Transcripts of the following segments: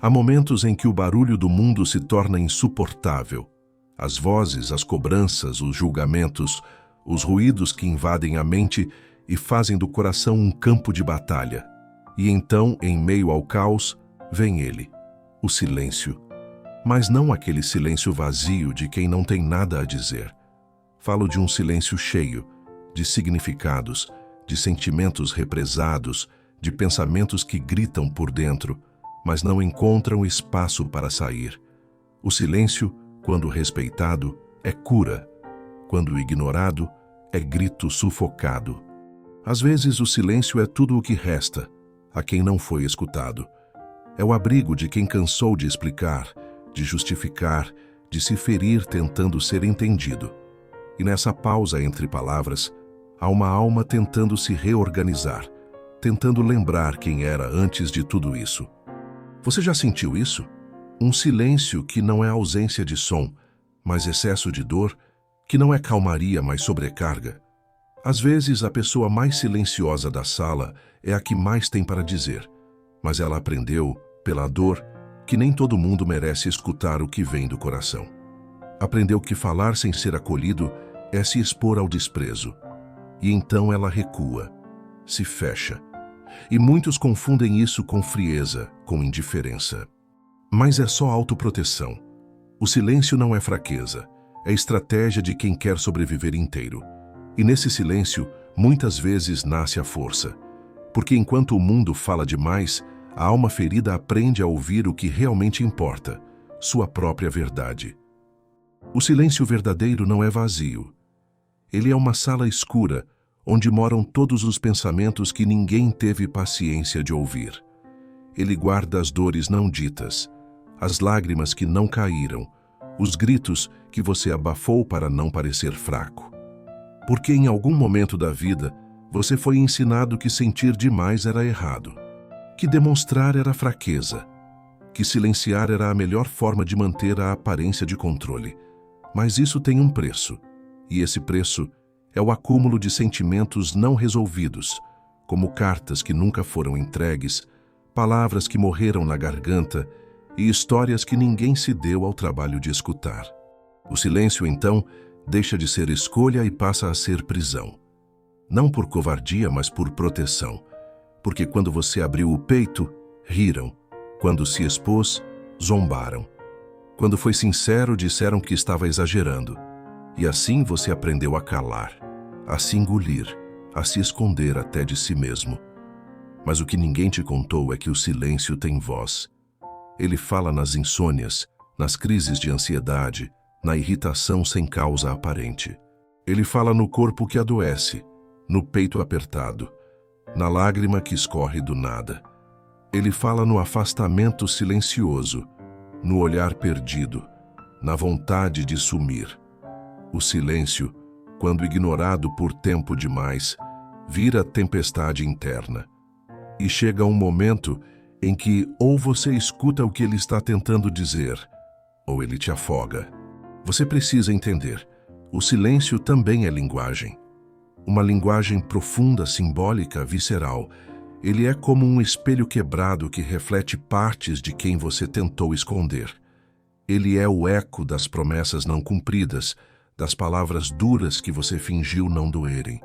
Há momentos em que o barulho do mundo se torna insuportável. As vozes, as cobranças, os julgamentos, os ruídos que invadem a mente e fazem do coração um campo de batalha. E então, em meio ao caos, vem ele, o silêncio. Mas não aquele silêncio vazio de quem não tem nada a dizer. Falo de um silêncio cheio, de significados, de sentimentos represados, de pensamentos que gritam por dentro, mas não encontram espaço para sair. O silêncio, quando respeitado, é cura. Quando ignorado, é grito sufocado. Às vezes o silêncio é tudo o que resta a quem não foi escutado. É o abrigo de quem cansou de explicar, de justificar, de se ferir tentando ser entendido. E nessa pausa entre palavras, há uma alma tentando se reorganizar, tentando lembrar quem era antes de tudo isso. Você já sentiu isso? Um silêncio que não é ausência de som, mas excesso de dor, que não é calmaria, mas sobrecarga. Às vezes, a pessoa mais silenciosa da sala é a que mais tem para dizer, mas ela aprendeu, pela dor, que nem todo mundo merece escutar o que vem do coração. Aprendeu que falar sem ser acolhido é se expor ao desprezo. E então ela recua, se fecha. E muitos confundem isso com frieza, com indiferença. Mas é só autoproteção. O silêncio não é fraqueza, é estratégia de quem quer sobreviver inteiro. E nesse silêncio, muitas vezes nasce a força. Porque enquanto o mundo fala demais, a alma ferida aprende a ouvir o que realmente importa, sua própria verdade. O silêncio verdadeiro não é vazio. Ele é uma sala escura, onde moram todos os pensamentos que ninguém teve paciência de ouvir. Ele guarda as dores não ditas, as lágrimas que não caíram, os gritos que você abafou para não parecer fraco. Porque em algum momento da vida, você foi ensinado que sentir demais era errado, que demonstrar era fraqueza, que silenciar era a melhor forma de manter a aparência de controle. Mas isso tem um preço, e esse preço é o acúmulo de sentimentos não resolvidos, como cartas que nunca foram entregues, palavras que morreram na garganta e histórias que ninguém se deu ao trabalho de escutar. O silêncio, então, deixa de ser escolha e passa a ser prisão. Não por covardia, mas por proteção. Porque quando você abriu o peito, riram. Quando se expôs, zombaram. Quando foi sincero, disseram que estava exagerando. E assim você aprendeu a calar, a se engolir, a se esconder até de si mesmo. Mas o que ninguém te contou é que o silêncio tem voz. Ele fala nas insônias, nas crises de ansiedade, na irritação sem causa aparente. Ele fala no corpo que adoece, no peito apertado, na lágrima que escorre do nada. Ele fala no afastamento silencioso, no olhar perdido, na vontade de sumir. O silêncio, quando ignorado por tempo demais, vira tempestade interna. E chega um momento em que ou você escuta o que ele está tentando dizer, ou ele te afoga. Você precisa entender, o silêncio também é linguagem. Uma linguagem profunda, simbólica, visceral. Ele é como um espelho quebrado que reflete partes de quem você tentou esconder. Ele é o eco das promessas não cumpridas, das palavras duras que você fingiu não doerem,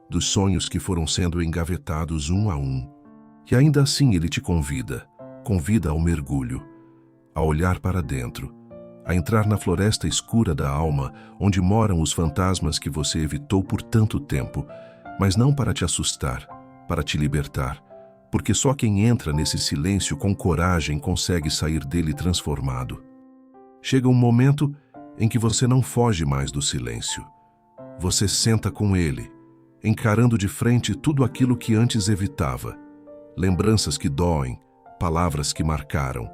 dos sonhos que foram sendo engavetados um a um. E ainda assim ele te convida ao mergulho, a olhar para dentro, a entrar na floresta escura da alma, onde moram os fantasmas que você evitou por tanto tempo, mas não para te assustar, para te libertar, porque só quem entra nesse silêncio com coragem consegue sair dele transformado. Chega um momento em que você não foge mais do silêncio. Você senta com ele, encarando de frente tudo aquilo que antes evitava. Lembranças que doem, palavras que marcaram,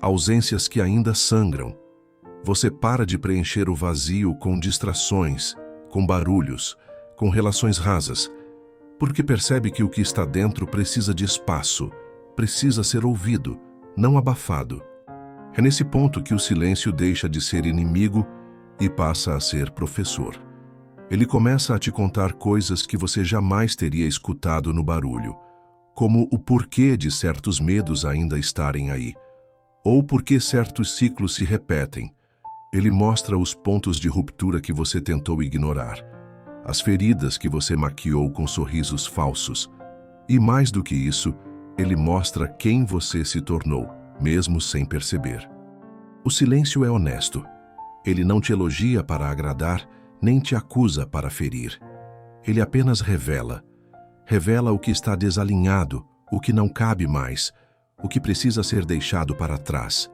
ausências que ainda sangram. Você para de preencher o vazio com distrações, com barulhos, com relações rasas, porque percebe que o que está dentro precisa de espaço, precisa ser ouvido, não abafado. É nesse ponto que o silêncio deixa de ser inimigo e passa a ser professor. Ele começa a te contar coisas que você jamais teria escutado no barulho, como o porquê de certos medos ainda estarem aí, ou por que certos ciclos se repetem. Ele mostra os pontos de ruptura que você tentou ignorar, as feridas que você maquiou com sorrisos falsos. E mais do que isso, ele mostra quem você se tornou, mesmo sem perceber. O silêncio é honesto. Ele não te elogia para agradar, nem te acusa para ferir. Ele apenas revela. Revela o que está desalinhado, o que não cabe mais, o que precisa ser deixado para trás.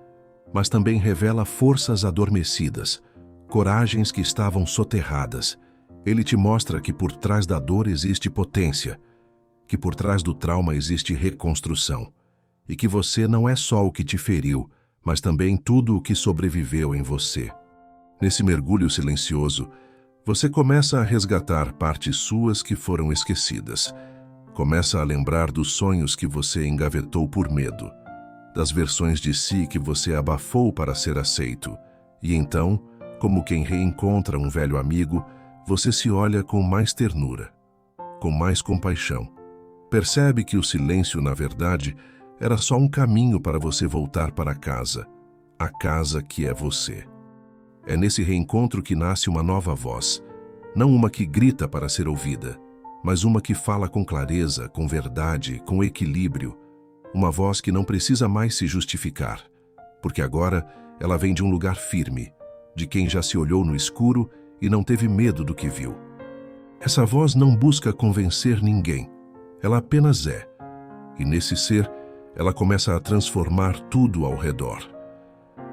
Mas também revela forças adormecidas, coragens que estavam soterradas. Ele te mostra que por trás da dor existe potência, que por trás do trauma existe reconstrução, e que você não é só o que te feriu, mas também tudo o que sobreviveu em você. Nesse mergulho silencioso, você começa a resgatar partes suas que foram esquecidas. Começa a lembrar dos sonhos que você engavetou por medo, das versões de si que você abafou para ser aceito. E então, como quem reencontra um velho amigo, você se olha com mais ternura, com mais compaixão. Percebe que o silêncio, na verdade, era só um caminho para você voltar para casa, a casa que é você. É nesse reencontro que nasce uma nova voz, não uma que grita para ser ouvida, mas uma que fala com clareza, com verdade, com equilíbrio, uma voz que não precisa mais se justificar, porque agora ela vem de um lugar firme, de quem já se olhou no escuro e não teve medo do que viu. Essa voz não busca convencer ninguém, ela apenas é, e nesse ser, ela começa a transformar tudo ao redor.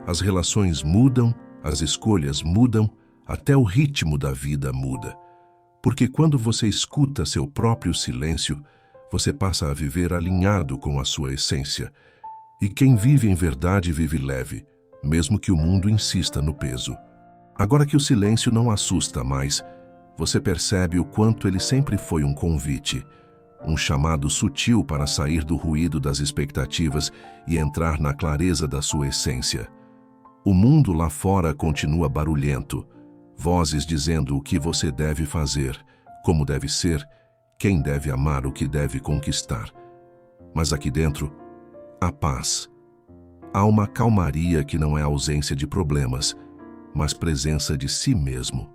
As relações mudam, as escolhas mudam, até o ritmo da vida muda. Porque quando você escuta seu próprio silêncio, você passa a viver alinhado com a sua essência. E quem vive em verdade vive leve, mesmo que o mundo insista no peso. Agora que o silêncio não assusta mais, você percebe o quanto ele sempre foi um convite, um chamado sutil para sair do ruído das expectativas e entrar na clareza da sua essência. O mundo lá fora continua barulhento, vozes dizendo o que você deve fazer, como deve ser, quem deve amar, o que deve conquistar. Mas aqui dentro, há paz. Há uma calmaria que não é ausência de problemas, mas presença de si mesmo.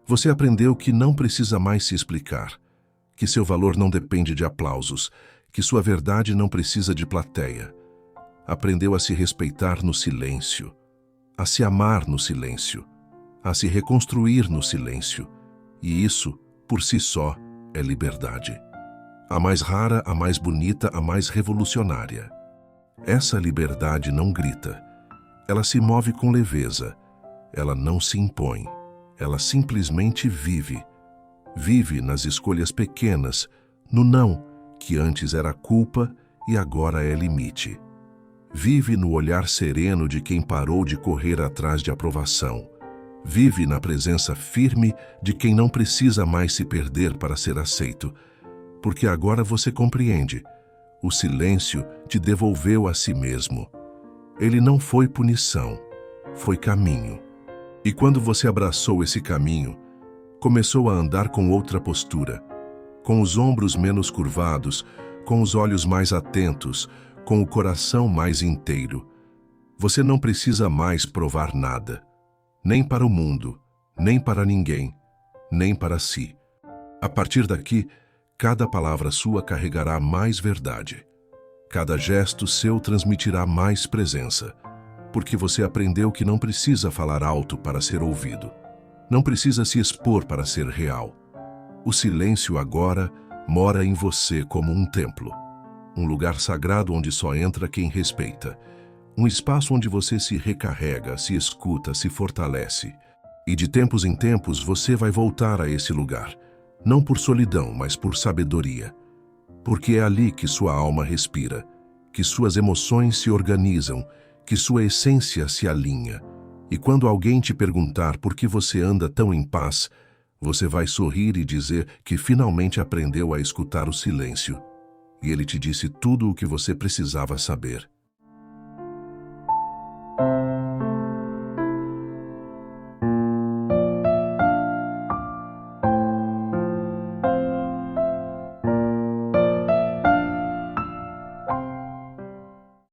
Você aprendeu que não precisa mais se explicar, que seu valor não depende de aplausos, que sua verdade não precisa de plateia. Aprendeu a se respeitar no silêncio, a se amar no silêncio, a se reconstruir no silêncio. E isso, por si só, é liberdade. A mais rara, a mais bonita, a mais revolucionária. Essa liberdade não grita. Ela se move com leveza. Ela não se impõe. Ela simplesmente vive. Vive nas escolhas pequenas, no não, que antes era culpa e agora é limite. Vive no olhar sereno de quem parou de correr atrás de aprovação. Vive na presença firme de quem não precisa mais se perder para ser aceito. Porque agora você compreende. O silêncio te devolveu a si mesmo. Ele não foi punição, foi caminho. E quando você abraçou esse caminho, começou a andar com outra postura, com os ombros menos curvados, com os olhos mais atentos, com o coração mais inteiro. Você não precisa mais provar nada, nem para o mundo, nem para ninguém, nem para si. A partir daqui, cada palavra sua carregará mais verdade. Cada gesto seu transmitirá mais presença, porque você aprendeu que não precisa falar alto para ser ouvido. Não precisa se expor para ser real. O silêncio agora mora em você como um templo. Um lugar sagrado onde só entra quem respeita. Um espaço onde você se recarrega, se escuta, se fortalece. E de tempos em tempos você vai voltar a esse lugar. Não por solidão, mas por sabedoria. Porque é ali que sua alma respira, que suas emoções se organizam, que sua essência se alinha. E quando alguém te perguntar por que você anda tão em paz, você vai sorrir e dizer que finalmente aprendeu a escutar o silêncio. E ele te disse tudo o que você precisava saber.